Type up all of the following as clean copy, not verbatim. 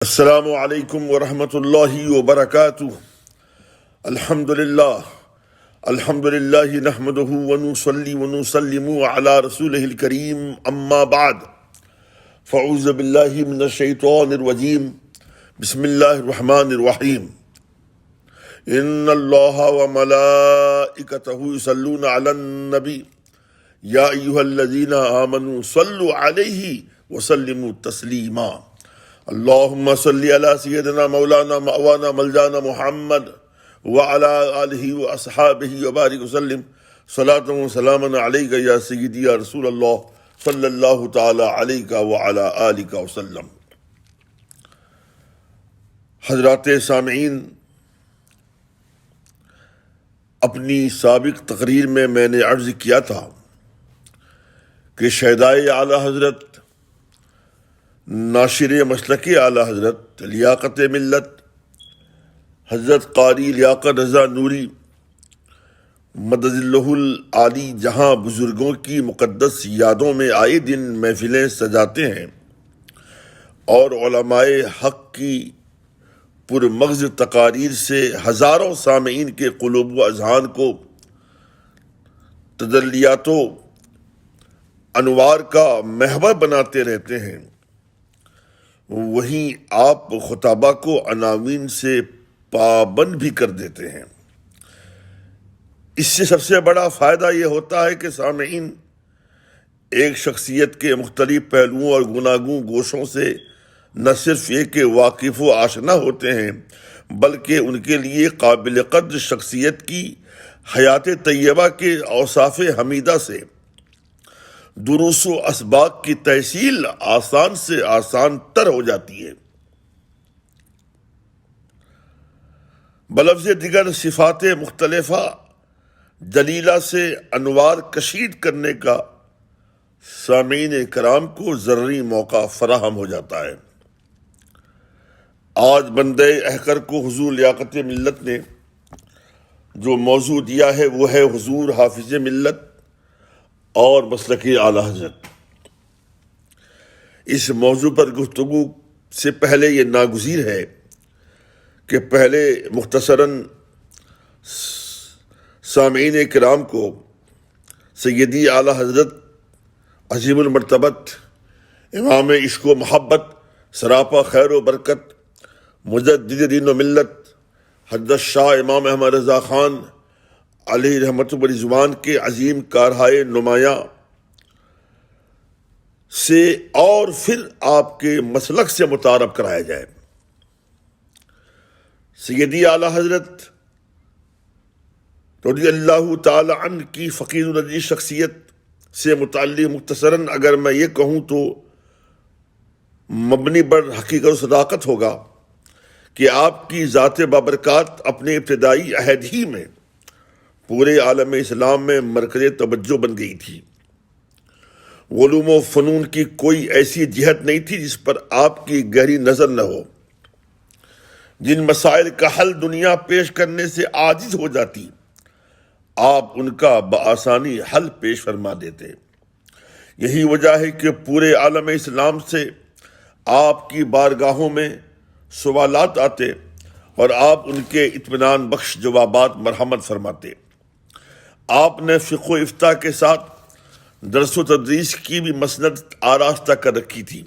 السلام علیکم ورحمۃ اللہ وبرکاتہ۔ الحمدللہ نحمده ونصلی ونسلم علی رسولہ الکریم، اما بعد فاعوذ باللہ من الشیطان الرجیم، بسم اللہ الرحمن الرحیم۔ ان اللہ وملائکتہ یصلون علی النبی یا ایھا الذین آمنوا صلوا علیہ وسلموا تسلیما۔ اللہم صلی علی سیدنا مولانا مأوانا ملجانا محمد وعلی آلہ واصحابہ وبارک وسلم، صلاۃ و سلاما علیک یا سیدی یا رسول اللہ صلی اللہ تعالی علیک وعلی آلہ وسلم۔ حضرات سامعین، اپنی سابق تقریر میں نے عرض کیا تھا کہ شہدائے اعلیٰ حضرت، ناشر مسلک اعلیٰ حضرت، لیاقت ملت حضرت قاری لیاقت رضا نوری مدد اللہ العالی، جہاں بزرگوں کی مقدس یادوں میں آئے دن محفلیں سجاتے ہیں اور علماء حق کی پرمغز تقاریر سے ہزاروں سامعین کے قلوب و اذہان کو تجلیات و انوار کا محور بناتے رہتے ہیں، وہیں آپ خطابہ کو عناوین سے پابند بھی کر دیتے ہیں۔ اس سے سب سے بڑا فائدہ یہ ہوتا ہے کہ سامعین ایک شخصیت کے مختلف پہلوؤں اور گوناگوں گوشوں سے نہ صرف یہ کہ واقف و آشنا ہوتے ہیں، بلکہ ان کے لیے قابل قدر شخصیت کی حیات طیبہ کے اوصاف حمیدہ سے دروس و اسباق کی تحصیل آسان سے آسان تر ہو جاتی ہے۔ بلفظ دیگر صفات مختلفہ جلیلہ سے انوار کشید کرنے کا سامعین کرام کو ضروری موقع فراہم ہو جاتا ہے۔ آج بندے احقر کو حضور لیاقت ملت نے جو موضوع دیا ہے وہ ہے حضور حافظ ملت اور مسلک اعلیٰ حضرت۔ اس موضوع پر گفتگو سے پہلے یہ ناگزیر ہے کہ پہلے مختصراً سامعین کرام کو سیدی اعلیٰ حضرت عظیم المرتبت امام عشق و محبت سراپا خیر و برکت مجدد دین و ملت حضرت شاہ امام احمد رضا خان علیہ رحمت و رضوان کے عظیم کارہائے نمایاں سے اور پھر آپ کے مسلک سے متعارف کرایا جائے۔ سیدی اعلیٰ حضرت رضی اللہ تعالی عنہ کی فقیر العزیز شخصیت سے متعلق مختصراً اگر میں یہ کہوں تو مبنی بر حقیقت و صداقت ہوگا کہ آپ کی ذات بابرکات اپنے ابتدائی عہد ہی میں پورے عالم اسلام میں مرکز توجہ بن گئی تھی۔ علوم و فنون کی کوئی ایسی جہت نہیں تھی جس پر آپ کی گہری نظر نہ ہو۔ جن مسائل کا حل دنیا پیش کرنے سے عاجز ہو جاتی، آپ ان کا بآسانی حل پیش فرما دیتے۔ یہی وجہ ہے کہ پورے عالم اسلام سے آپ کی بارگاہوں میں سوالات آتے اور آپ ان کے اطمینان بخش جوابات مرحمت فرماتے۔ آپ نے فقہ و افتاء کے ساتھ درس و تدریس کی بھی مسند آراستہ کر رکھی تھی۔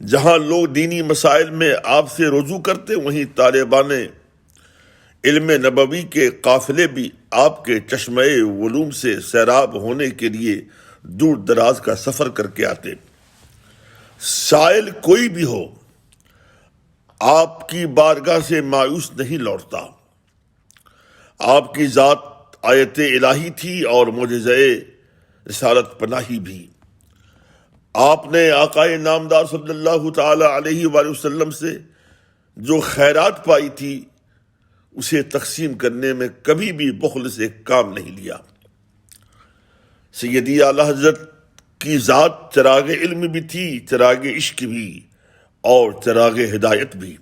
جہاں لوگ دینی مسائل میں آپ سے رجوع کرتے، وہیں طالبان علم نبوی کے قافلے بھی آپ کے چشمہ علوم سے سیراب ہونے کے لیے دور دراز کا سفر کر کے آتے۔ سائل کوئی بھی ہو، آپ کی بارگاہ سے مایوس نہیں لوٹتا۔ آپ کی ذات آیت الہی تھی اور معجزہ رسالت پناہی بھی۔ آپ نے آقائے نامدار صلی اللہ تعالی علیہ وآلہ وسلم سے جو خیرات پائی تھی اسے تقسیم کرنے میں کبھی بھی بخل سے کام نہیں لیا۔ سیدی اعلیٰ حضرت کی ذات چراغ علم بھی تھی، چراغ عشق بھی اور چراغ ہدایت بھی۔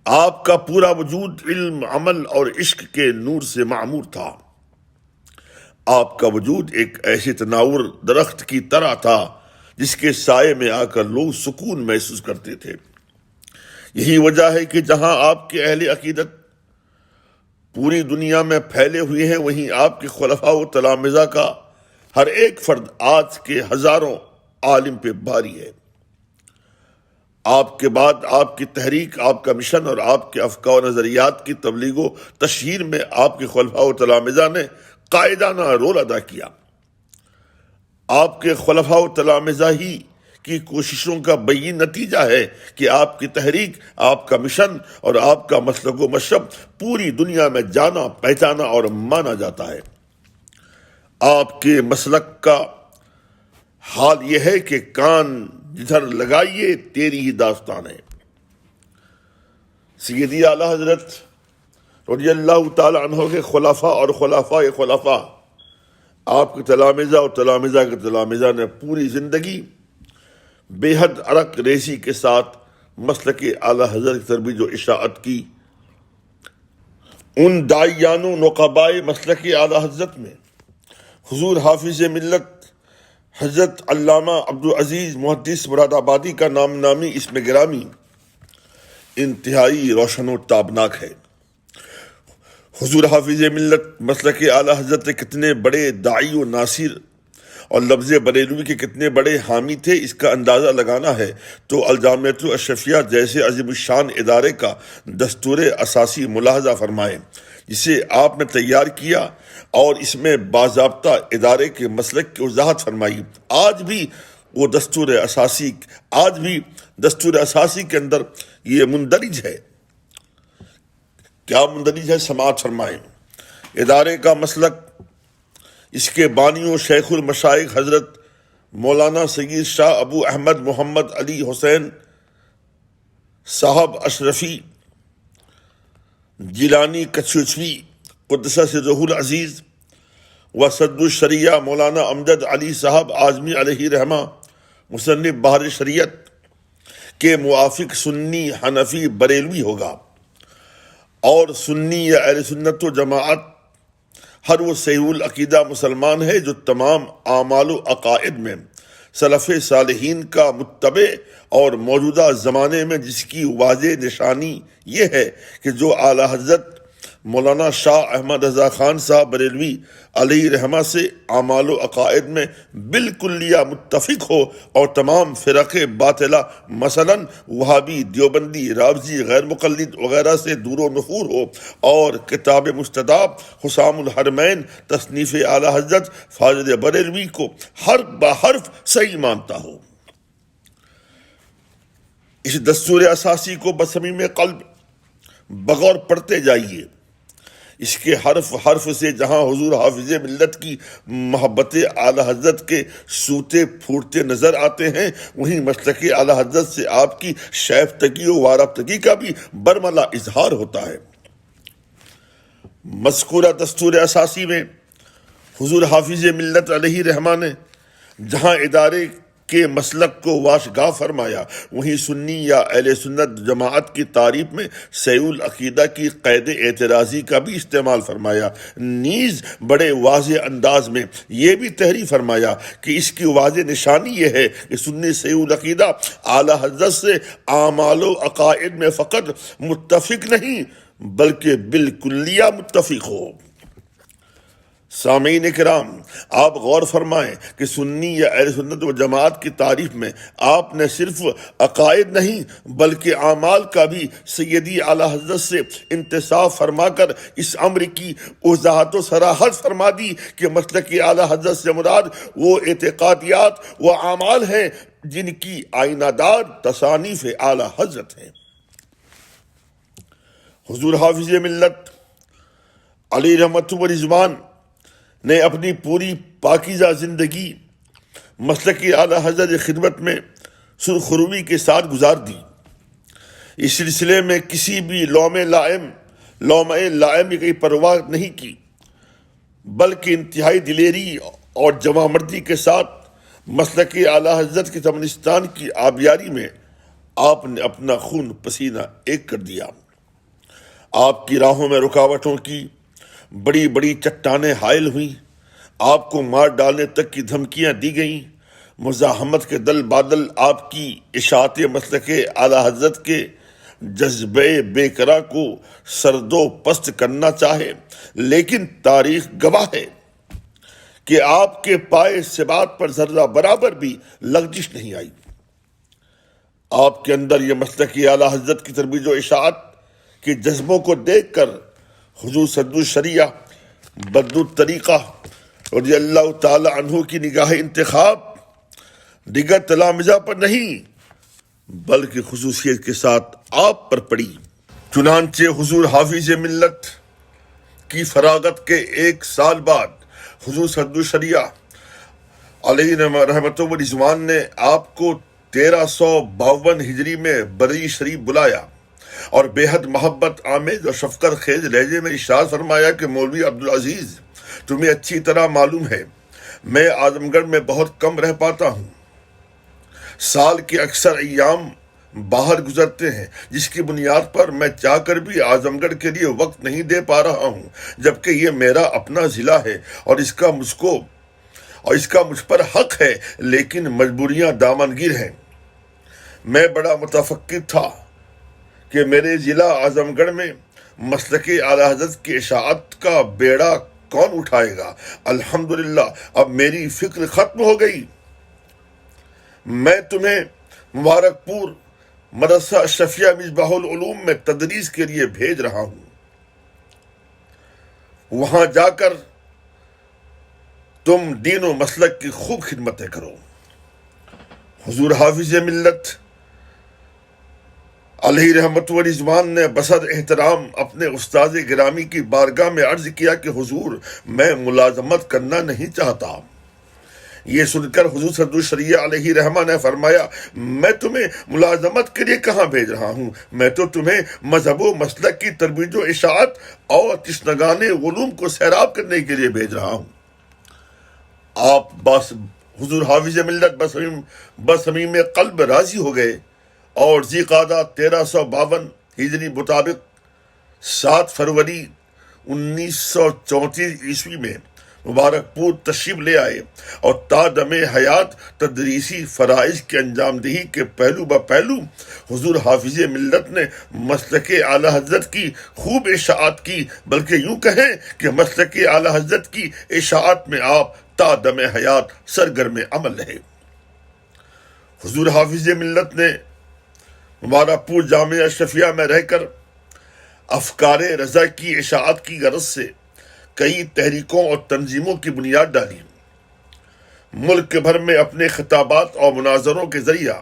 آپ کا پورا وجود علم، عمل اور عشق کے نور سے معمور تھا۔ آپ کا وجود ایک ایسے تناور درخت کی طرح تھا جس کے سائے میں آ کر لوگ سکون محسوس کرتے تھے۔ یہی وجہ ہے کہ جہاں آپ کے اہل عقیدت پوری دنیا میں پھیلے ہوئے ہیں، وہیں آپ کے خلفاء و تلامذہ کا ہر ایک فرد آج کے ہزاروں عالم پہ بھاری ہے۔ آپ کے بعد آپ کی تحریک، آپ کا مشن اور آپ کے افکار و نظریات کی تبلیغ و تشہیر میں آپ کے خلفاء و تلامذہ نے قائدانہ رول ادا کیا۔ آپ کے خلفاء و تلامذہ ہی کی کوششوں کا بین نتیجہ ہے کہ آپ کی تحریک، آپ کا مشن اور آپ کا مسلک و مشرب پوری دنیا میں جانا، پہچانا اور مانا جاتا ہے۔ آپ کے مسلک کا حال یہ ہے کہ کان جدھر لگائیے تیری ہی داستان ہے۔ سیدی اعلیٰ حضرت رضی اللہ تعالی عنہ کے خلفاء اور خلفاء خلفاء، آپ کے تلامذہ اور تلامذہ کے تلامذہ نے پوری زندگی بے حد عرق ریزی کے ساتھ مسلک اعلیٰ حضرت کی ترویج و اشاعت کی۔ ان داعیان و نقبائے مسلک اعلیٰ حضرت میں حضور حافظ ملت حضرت علامہ عبدالعزیز محدث مراد آبادی کا نام نامی اسم گرامی انتہائی روشن و تابناک ہے۔ حضور حافظ ملت مسلک اعلیٰ حضرت کتنے بڑے داعی و ناصر اور لفظ بریلوی کے کتنے بڑے حامی تھے، اس کا اندازہ لگانا ہے تو الجامعۃ الاشرفیہ جیسے عظیم الشان ادارے کا دستور اساسی ملاحظہ فرمائیں، جسے آپ نے تیار کیا اور اس میں باضابطہ ادارے کے مسلک کی وضاحت فرمائی۔ آج بھی دستور اساسی کے اندر یہ مندرج ہے۔ کیا مندرج ہے؟ سماعت فرمائیں۔ ادارے کا مسلک، اس کے بانی و شیخ المشائخ حضرت مولانا سید شاہ ابو احمد محمد علی حسین صاحب اشرفی جیلانی کچھوچوی قدس سرہ العزیز و صد الشریعہ مولانا امجد علی صاحب اعظمی علیہ رحمہ مصنف بحر شریعت کے موافق سنی حنفی بریلوی ہوگا، اور سنی یا اہل سنت و جماعت ہر وہ صحیح العقیدہ مسلمان ہے جو تمام اعمال و عقائد میں سلف صالحین کا متبع اور موجودہ زمانے میں جس کی واضح نشانی یہ ہے کہ جو اعلیٰ حضرت مولانا شاہ احمد رضا خان صاحب بریلوی علیہ رحمہ سے اعمال و عقائد میں بالکلیہ متفق ہو، اور تمام فرق باطلہ مثلا وہابی، دیوبندی، رافضی، غیر مقلد وغیرہ سے دور و نفور ہو، اور کتاب مستداب حسام الحرمین تصنیف اعلیٰ حضرت فاضل بریلوی کو حرف بحرف صحیح مانتا ہو۔ اس دستور اساسی کو بصمیم قلب بغور پڑھتے جائیے۔ اس کے حرف حرف سے جہاں حضور حافظ ملت کی محبت اعلیٰ حضرت کے سوتے پھوٹتے نظر آتے ہیں، وہیں مسلک اعلیٰ حضرت سے آپ کی شائفتگی و وارفتگی کا بھی برملا اظہار ہوتا ہے۔ مذکورہ دستور اساسی میں حضور حافظ ملت علیہ رحمہ نے جہاں ادارے کے مسلک کو واشگاہ فرمایا، وہیں سنی یا اہل سنت جماعت کی تعریف میں صحیح العقیدہ کی قید اعتراضی کا بھی استعمال فرمایا، نیز بڑے واضح انداز میں یہ بھی تحریر فرمایا کہ اس کی واضح نشانی یہ ہے کہ سنی صحیح العقیدہ اعلیٰ حضرت سے اعمال و عقائد میں فقط متفق نہیں بلکہ بالکلیہ متفق ہو۔ سامعین کرام، آپ غور فرمائیں کہ سنی یا اہل سنت و جماعت کی تعریف میں آپ نے صرف عقائد نہیں بلکہ اعمال کا بھی سیدی اعلیٰ حضرت سے انتصاف فرما کر اس امر کی وضاحت و صراحت فرما دی کہ مسلک اعلیٰ حضرت سے مراد وہ اعتقادیات و اعمال ہیں جن کی آئینہ دار تصانیف اعلیٰ حضرت ہیں۔ حضور حافظ ملت علی رحمت و رضوان نے اپنی پوری پاکیزہ زندگی مسلک اعلیٰ حضرت خدمت میں سرخروی کے ساتھ گزار دی۔ اس سلسلے میں کسی بھی لومۂ لائم کی پرواہ نہیں کی، بلکہ انتہائی دلیری اور جمع مردی کے ساتھ مسلک اعلیٰ حضرت کے تمنستان کی آبیاری میں آپ نے اپنا خون پسینہ ایک کر دیا۔ آپ کی راہوں میں رکاوٹوں کی بڑی بڑی چٹانیں حائل ہوئیں، آپ کو مار ڈالنے تک کی دھمکیاں دی گئیں، مزاحمت کے دل بادل آپ کی اشاعت مسلک اعلی حضرت کے جذبے بے قرار کو سرد و پست کرنا چاہے، لیکن تاریخ گواہ ہے کہ آپ کے پائے ثبات پر ذرہ برابر بھی لغزش نہیں آئی۔ آپ کے اندر یہ مسلک اعلی حضرت کی ترویج و اشاعت کے جذبوں کو دیکھ کر حضور صدر الشریعہ بدر الطریقہ رضی اللہ تعالی عنہ کی نگاہ انتخاب دیگر تلامذہ پر نہیں بلکہ خصوصیت کے ساتھ آپ پر پڑی۔ چنانچہ حضور حافظ ملت کی فراغت کے 1 سال بعد حضور صدر الشریعہ علیہ رحمت و رضوان نے آپ کو 1352 ہجری میں بری شریف بلایا اور بے حد محبت آمیز اور شفقت خیز لہجے میں ارشاد فرمایا کہ مولوی عبدالعزیز، تمہیں اچھی طرح معلوم ہے میں اعظم گڑھ میں بہت کم رہ پاتا ہوں، سال کے اکثر ایام باہر گزرتے ہیں، جس کی بنیاد پر میں چاہ کر بھی اعظم گڑھ کے لیے وقت نہیں دے پا رہا ہوں، جبکہ یہ میرا اپنا ضلع ہے اور اس کا مجھ پر حق ہے، لیکن مجبوریاں دامنگیر ہیں۔ میں بڑا متفکر تھا کہ میرے ضلع اعظم گڑھ میں مسلک اعلی حضرت کی اشاعت کا بیڑا کون اٹھائے گا۔ الحمدللہ اب میری فکر ختم ہو گئی۔ میں تمہیں مبارک پور مدرسہ اشرفیہ مصباح العلوم میں تدریس کے لیے بھیج رہا ہوں، وہاں جا کر تم دین و مسلک کی خوب خدمتیں کرو۔ حضور حافظ ملت علیہ رحمت و رضوان نے بصد احترام اپنے استاذ گرامی کی بارگاہ میں عرض کیا کہ حضور میں ملازمت کرنا نہیں چاہتا۔ یہ سن کر حضور صدر الشریعہ علیہ رحمہ نے فرمایا میں تمہیں ملازمت کے لیے کہاں بھیج رہا ہوں، میں تو تمہیں مذہب و مسلک کی ترویج و اشاعت اور تشنگان علوم کو سیراب کرنے کے لیے بھیج رہا ہوں۔ آپ بس حضور حافظ ملت بصمیم قلب راضی ہو گئے اور ذی قعدہ 1352 ہجری مطابق 7 فروری 1934 عیسوی میں مبارک پور تشریف لے آئے اور تا دم حیات تدریسی فرائض کی انجام دہی کے پہلو بہ پہلو حضور حافظ ملت نے مسلک اعلی حضرت کی خوب اشاعت کی، بلکہ یوں کہیں کہ مسلک اعلی حضرت کی اشاعت میں آپ تا دم حیات سرگرم عمل رہے۔ حضور حافظ ملت نے مبارک پور جامعہ اشرفیہ میں رہ کر افکار رضا کی اشاعت کی غرض سے کئی تحریکوں اور تنظیموں کی بنیاد ڈالی۔ ملک بھر میں اپنے خطابات اور مناظروں کے ذریعہ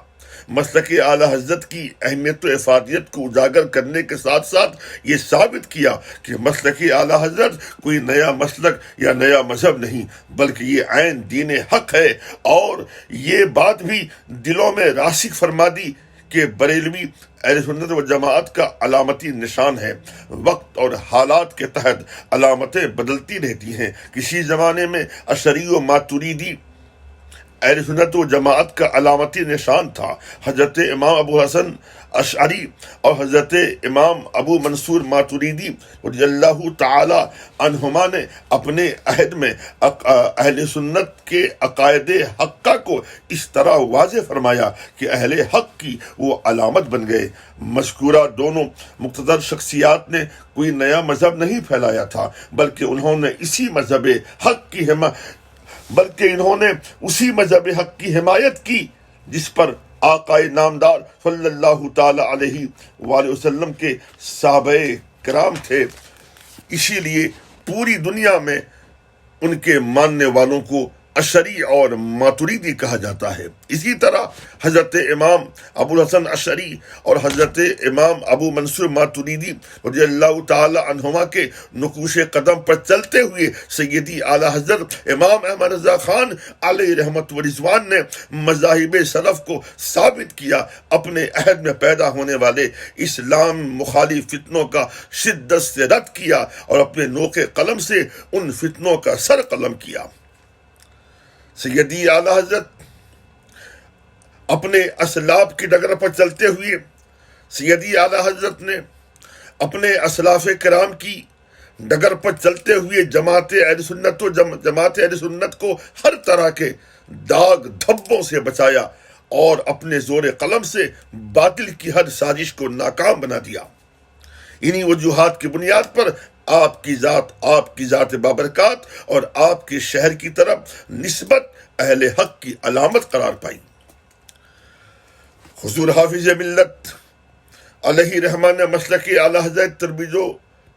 مسلک اعلی حضرت کی اہمیت و افادیت کو اجاگر کرنے کے ساتھ ساتھ یہ ثابت کیا کہ مسلک اعلی حضرت کوئی نیا مسلک یا نیا مذہب نہیں بلکہ یہ عین دین حق ہے، اور یہ بات بھی دلوں میں راسخ فرما دی کہ بریلوی اہل سنت و جماعت کا علامتی نشان ہے۔ وقت اور حالات کے تحت علامتیں بدلتی رہتی ہیں۔ کسی زمانے میں اشعری و ماتریدی اہل سنت و جماعت کا علامتی نشان تھا۔ حضرت امام ابو حسن اشعری اور حضرت امام ابو منصور ماتریدی رضی اللہ تعالی عنہما نے اپنے عہد میں اہل سنت کے عقائد حقہ کو اس طرح واضح فرمایا کہ اہل حق کی وہ علامت بن گئے۔ مذکورہ دونوں مقتدر شخصیات نے کوئی نیا مذہب نہیں پھیلایا تھا، بلکہ انہوں نے اسی مذہب حق کی حمایت کی جس پر آقائے نامدار صلی اللہ تعالی علیہ وآلہ وسلم کے صحابہ کرام تھے۔ اسی لیے پوری دنیا میں ان کے ماننے والوں کو اشعری اور ماتریدی کہا جاتا ہے۔ اسی طرح حضرت امام ابو الحسن اشعری اور حضرت امام ابو منصور ماتریدی رضی اللہ تعالی عنہما کے نقوش قدم پر چلتے ہوئے سیدی اعلی حضرت امام احمد رضا خان علیہ رحمت و رضوان نے مذاہب سلف کو ثابت کیا، اپنے عہد میں پیدا ہونے والے اسلام مخالف فتنوں کا شدت سے رد کیا اور اپنے نوک قلم سے ان فتنوں کا سر قلم کیا۔ سیدی اعلی حضرت اپنے اسلاف کی ڈگر پر چلتے ہوئے سیدی اعلی حضرت نے اپنے اسلاف کرام کی ڈگر پر چلتے ہوئے جماعت اہل سنت کو ہر طرح کے داغ دھبوں سے بچایا اور اپنے زور قلم سے باطل کی ہر سازش کو ناکام بنا دیا۔ انہی وجوہات کی بنیاد پر آپ کی ذات بابرکات اور آپ کے شہر کی طرف نسبت اہل حق کی علامت قرار پائی۔ حضور حافظ ملت علیہ رحمٰن نے مسلک اعلی حضرت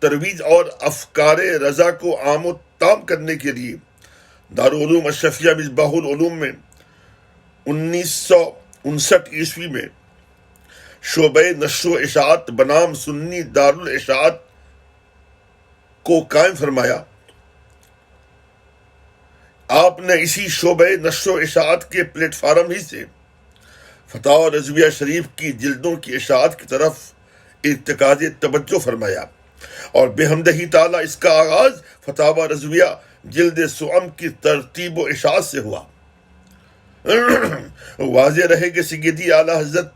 ترویج اور افکار رضا کو عام و تام کرنے کے لیے دارالعلوم اشرفیہ مصباح العلوم میں 1959 میں شعبہ نشر و اشاعت بنام سنی دارالاشاعت کو قائم فرمایا۔ آپ نے اسی شعبہ نشر و اشاعت کے پلیٹ فارم ہی سے فتاوی رضویہ شریف کی جلدوں کی اشاعت کی طرف ارتکاز توجہ فرمایا، اور بحمدہ تعالی اس کا آغاز فتاوی رضویہ جلد سوم کی ترتیب و اشاعت سے ہوا۔ واضح رہے کہ سیدی اعلی حضرت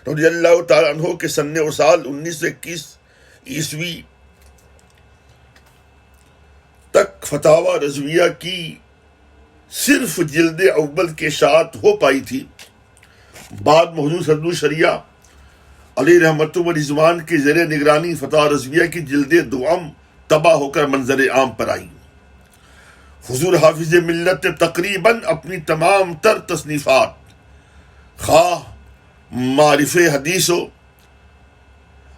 رضی اللہ تعالیٰ عنہ کے سن و سال 1921 عیسوی تک فتاوی رضویہ کی صرف جلد اول کی اشاعت ہو پائی تھی۔ بعد میں حضور صدر الشریعہ علیہ رحمت و رضوان کے زیر نگرانی فتاوی رضویہ کی جلد دوم طبع ہو کر منظر عام پر آئی۔ حضور حافظ ملت نے تقریباً اپنی تمام تر تصنیفات، خواہ معارف حدیث ہو،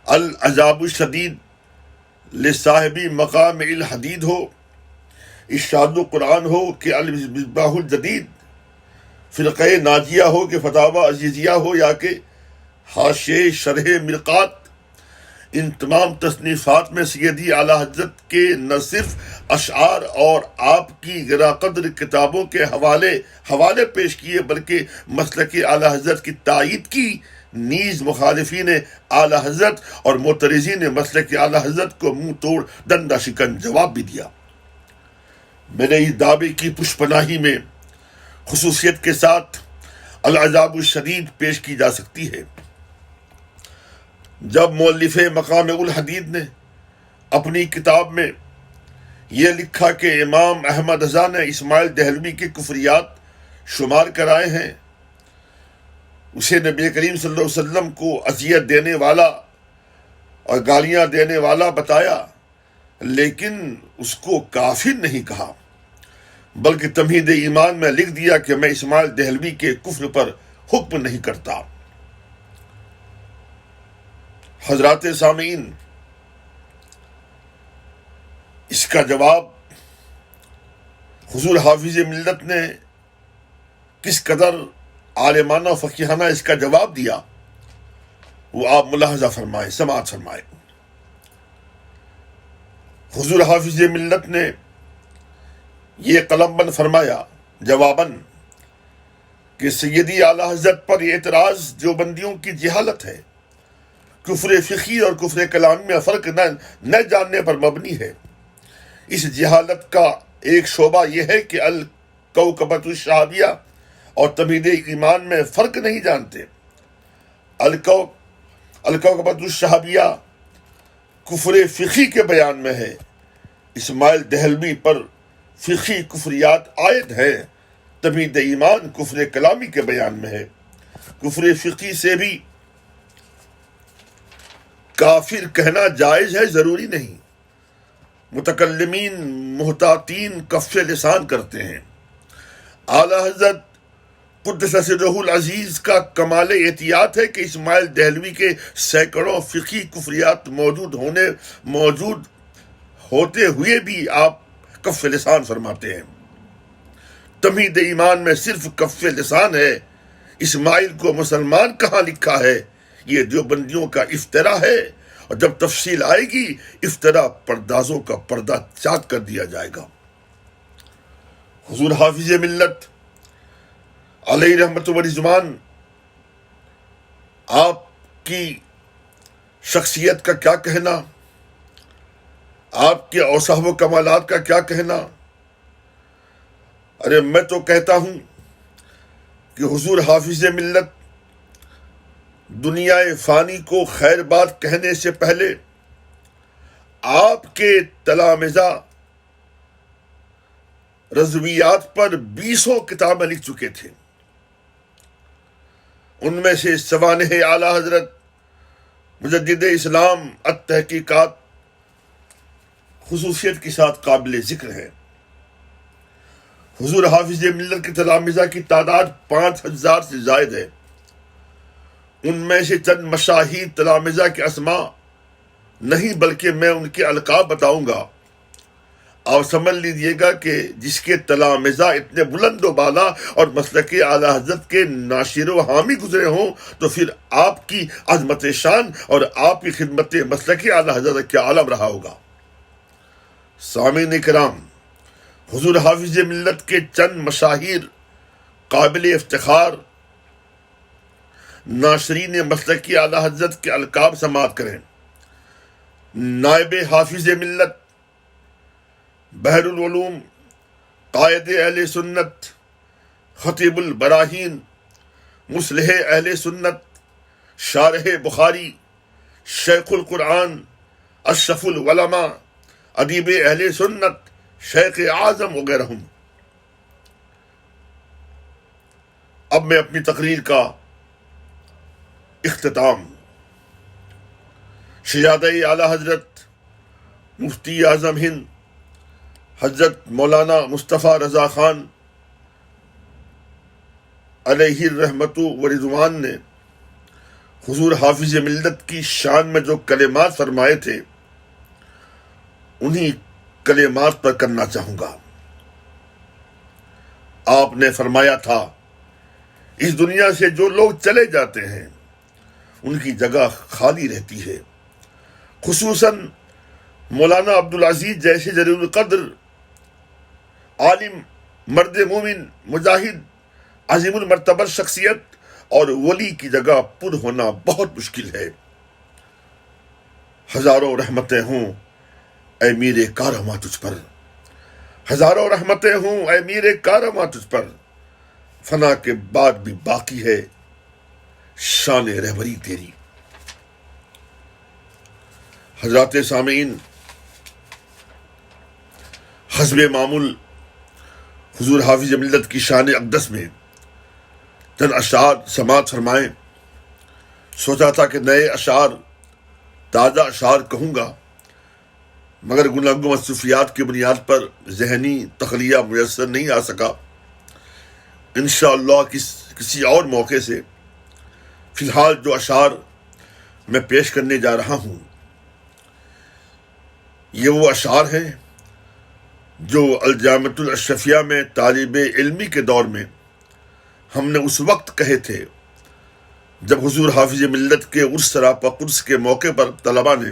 العذاب الشدید لصاحب مقام الحدید ہو، ارشاد القرآن ہو کہ المصباح الجدید، فرقہ ناجیہ ہو کہ فتاوی عزیزیہ ہو یا کہ حاشیہ شرح مرقات، ان تمام تصنیفات میں سیدی اعلی حضرت کے نہ صرف اشعار اور آپ کی گراں قدر کتابوں کے حوالے پیش کیے بلکہ مسلک اعلی حضرت کی تائید کی، نیز مخالفین اعلی حضرت اور معترضین مسلک اعلی حضرت کو منہ توڑ ڈنڈا شکن جواب بھی دیا۔ میرے اس دعوے کی پشپناہی میں خصوصیت کے ساتھ العذاب الشدید پیش کی جا سکتی ہے۔ جب مؤلف مقام الحدید نے اپنی کتاب میں یہ لکھا کہ امام احمد رضا نے اسماعیل دہلوی کے کفریات شمار کرائے ہیں، اسے نبی کریم صلی اللہ علیہ وسلم کو اذیت دینے والا اور گالیاں دینے والا بتایا، لیکن اس کو کافر نہیں کہا، بلکہ تمہید ایمان میں لکھ دیا کہ میں اسماعیل دہلوی کے کفر پر حکم نہیں کرتا۔ حضرات سامعین، اس کا جواب حضور حافظ ملت نے کس قدر عالمانہ و فقیہانہ اس کا جواب دیا، وہ آپ ملاحظہ فرمائیں، سماعت فرمائیں۔ حضور حافظ ملت نے یہ قلم بند فرمایا جواباً کہ سیدی اعلی حضرت پر یہ اعتراض جو بندیوں کی جہالت ہے، کفر فقہی اور کفر کلامی میں فرق نہ جاننے پر مبنی ہے۔ اس جہالت کا ایک شعبہ یہ ہے کہ الکوکبۃ الشہابیہ اور تمہید ایمان میں فرق نہیں جانتے۔ الکوکبۃ الشہابیہ کفر فقہی کے بیان میں ہے، اسماعیل دہلوی پر فقہی کفریات عائد ہیں، تمہید ایمان کفر کلامی کے بیان میں ہے۔ کفر فقہی سے بھی کافر کہنا جائز ہے، ضروری نہیں۔ متکلمین محتاطین کف لسان کرتے ہیں۔ اعلی حضرت قدس سرہ العزیز کا کمال احتیاط ہے کہ اسماعیل دہلوی کے سینکڑوں فقہی کفریات موجود ہوتے ہوئے بھی آپ کف لسان فرماتے ہیں۔ تمہید ایمان میں صرف کف لسان ہے، اسماعیل کو مسلمان کہاں لکھا ہے؟ یہ دیوبندیوں کا افطرا ہے، اور جب تفصیل آئے گی افطرا پردازوں کا پردہ چاک کر دیا جائے گا۔ حضور حافظ ملت علیہ رحمت و رضوان، آپ کی شخصیت کا کیا کہنا، آپ کے اوصاف و کمالات کا کیا کہنا؟ ارے میں تو کہتا ہوں کہ حضور حافظ ملت دنیا فانی کو خیر بات کہنے سے پہلے آپ کے تلامذہ رضویات پر 20 کتابیں لکھ چکے تھے. ان میں سے سوانح اعلی حضرت مجدد اسلام التحقیقات خصوصیت کے ساتھ قابل ذکر ہے. حضور حافظ ملت کے تلامذہ کی تعداد 5000 سے زائد ہے. ان میں سے چند مشاہیر تلامذہ کے اسماء نہیں بلکہ میں ان کے القاب بتاؤں گا. آپ سمجھ لیجیے گا کہ جس کے تلامذہ اتنے بلند و بالا اور مسلک اعلی حضرت کے ناشر و حامی گزرے ہوں تو پھر آپ کی عظمت شان اور آپ کی خدمت مسلک اعلی حضرت کیا عالم رہا ہوگا. سامعین کرام، حضور حافظ ملت کے چند مشاہیر قابل افتخار ناشرین مسلک اعلی حضرت کے القاب سماعت کریں. نائب حافظ ملت، بحر العلوم، قائد اہل سنت، خطیب البراہین، مصلح اہل سنت، شارح بخاری، شیخ القرآن، اشرف العلماء، ادیب اہل سنت، شیخ اعظم وغیرہ. اب میں اپنی تقریر کا اختتام شہزادہ اعلی حضرت مفتی اعظم ہند حضرت مولانا مصطفیٰ رضا خان علیہ الرحمت و رضوان نے حضور حافظ ملت کی شان میں جو کلمات فرمائے تھے انہی کلمات پر کرنا چاہوں گا. آپ نے فرمایا تھا اس دنیا سے جو لوگ چلے جاتے ہیں ان کی جگہ خالی رہتی ہے. خصوصاً مولانا عبدالعزیز جیسے جلیل القدر عالم، مرد مومن، مجاہد، عظیم المرتبہ شخصیت اور ولی کی جگہ پر ہونا بہت مشکل ہے. ہزاروں رحمتیں ہوں اے میر کارواں تجھ پر، ہزاروں رحمتیں ہوں اے میر کارواں تجھ پر، فنا کے بعد بھی باقی ہے شان رہبری تیری. حضرات سامعین، حسب معمول حضور حافظ ملت کی شان اقدس میں چند اشعار سماعت فرمائیں. سوچا تھا کہ نئے اشعار، تازہ اشعار کہوں گا، مگر گناہ مصروفیات کی بنیاد پر ذہنی تخلیہ میسر نہیں آ سکا. انشاءاللہ کسی اور موقع سے. فی الحال جو اشعار میں پیش کرنے جا رہا ہوں یہ وہ اشعار ہیں جو الجامعۃ الاشرفیہ میں طالب علمی کے دور میں ہم نے اس وقت کہے تھے جب حضور حافظ ملت کے عرس سراپا قدس کے موقع پر طلباء نے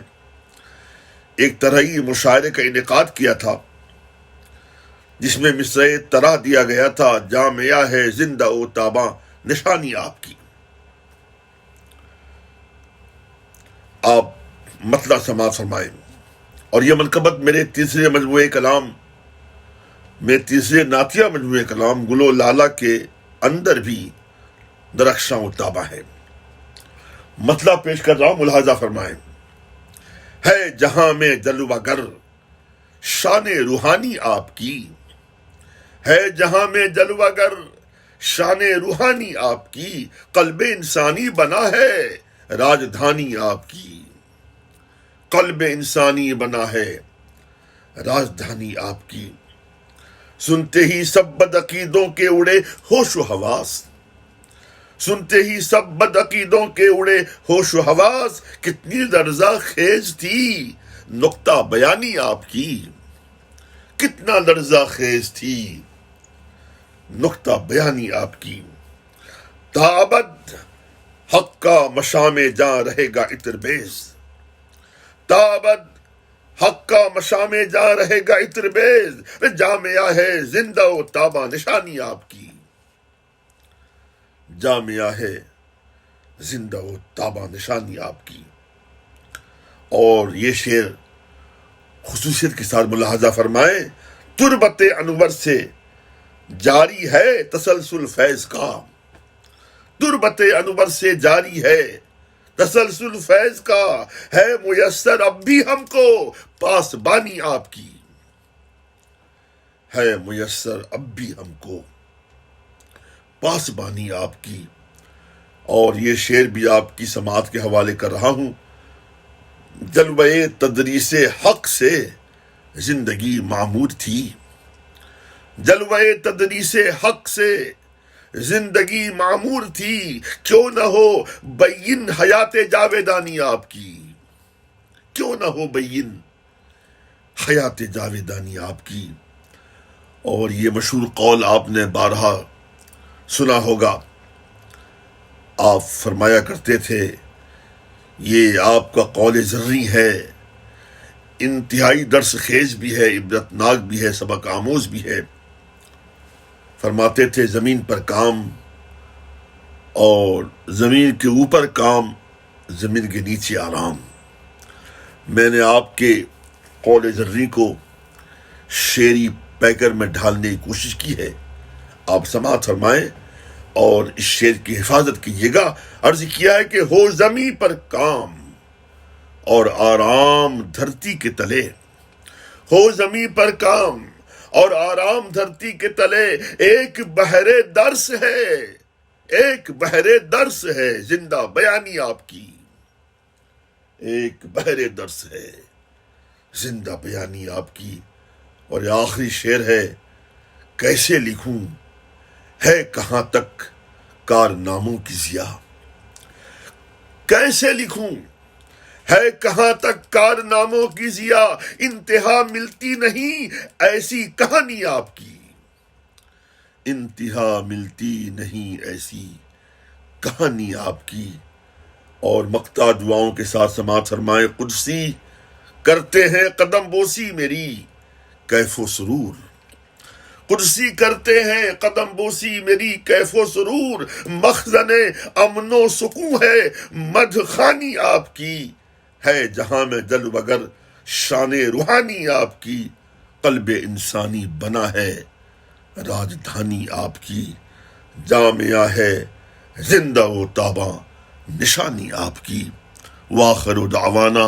ایک طرحی مشاعرے کا انعقاد کیا تھا جس میں مصرع طرح دیا گیا تھا: جامعہ ہے زندہ و تاباں نشانی آپ کی. آپ مطلع سماعت فرمائیں. اور یہ منقبت میرے تیسرے مجموعہ کلام میں تیسرے نعتیہ مجموعہ کلام گل و لالہ کے اندر بھی درخشاں و تاباں ہے. مطلع پیش کر رہا ہوں، ملاحظہ فرمائیں. ہے جہاں میں جلوہ گر شان روحانی آپ کی، ہے جہاں میں جلوہ گر شان روحانی آپ کی، قلب انسانی بنا ہے راجدھانی آپ کی، قلب انسانی بنا ہے راجدھانی آپ کی. سنتے ہی سب بدعقیدوں کے اڑے ہوش و حواس، سنتے ہی سب بدعقیدوں کے اڑے ہوش و حواس، کتنی لرزہ خیز تھی نقطہ بیانی آپ کی، کتنا لرزہ خیز تھی نقطہ بیانی آپ کی. تا ابد حق کا مشام جاں رہے گا عطر بیز، تا ابد حق کا مشام جاں رہے گا عطر بیز، جامعہ ہے زندہ و تاباں نشانی آپ کی، جامعہ ہے زندہ و تاباں نشانی آپ کی. اور یہ شعر خصوصیت کے ساتھ ملاحظہ فرمائیں. تربت انور سے جاری ہے تسلسل فیض کا، تربت انور سے جاری ہے تسلسل فیض کا، ہے میسر اب بھی ہم کو پاسبانی آپ کی، ہے میسر اب بھی ہم کو پاسبانی آپ کی. اور یہ شعر بھی آپ کی سماعت کے حوالے کر رہا ہوں. جلوہ تدریس حق سے زندگی معمور تھی. جلوہ تدریس حق سے زندگی معمور تھی. کیوں نہ ہو بین حیات جاویدانی آپ کی. کیوں نہ ہو بین حیات جاویدانی آپ کی. اور یہ مشہور قول آپ نے بارہا سنا ہوگا. آپ فرمایا کرتے تھے یہ آپ کا قول زرعی ہے، انتہائی درس خیز بھی ہے، عبرت ناک بھی ہے، سبق آموز بھی ہے. فرماتے تھے زمین پر کام اور زمین کے اوپر کام، زمین کے نیچے آرام. میں نے آپ کے قول زرعی کو شعری پیکر میں ڈھالنے کی کوشش کی ہے. آپ سماعت فرمائیں اور اس شعر کی حفاظت کیجیے گا. عرض کیا ہے کہ ہو زمین پر کام اور آرام دھرتی کے تلے. ہو زمین پر کام اور آرام دھرتی کے تلے. ایک بحر درس ہے، ایک بحر درس ہے زندہ بیانی آپ کی. ایک بحر درس ہے زندہ بیانی آپ کی. اور یہ آخری شعر ہے. کیسے لکھوں ہے کہاں تک کارناموں کی ضیاء. کیسے لکھوں ہے کہاں تک کارناموں کی ضیاء. انتہا ملتی نہیں ایسی کہانی آپ کی. انتہا ملتی نہیں ایسی کہانی آپ کی. اور مقطع دعاؤں کے ساتھ سماعت فرمائے. قدسی کرتے ہیں قدم بوسی میری کیف و سرور. قدسی کرتے ہیں قدم بوسی میری کیف و سرور. مخزن امن و سکون ہے مدح خوانی آپ کی. ہے جہاں میں جلوہ گر شان روحانی آپ کی. قلب انسانی بنا ہے راجدھانی آپ کی. جامعہ ہے زندہ و تاباں نشانی آپ کی. وآخر دعوانا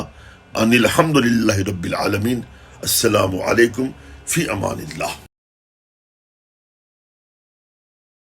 ان الحمدللہ رب العالمین. السلام علیکم فی امان اللہ.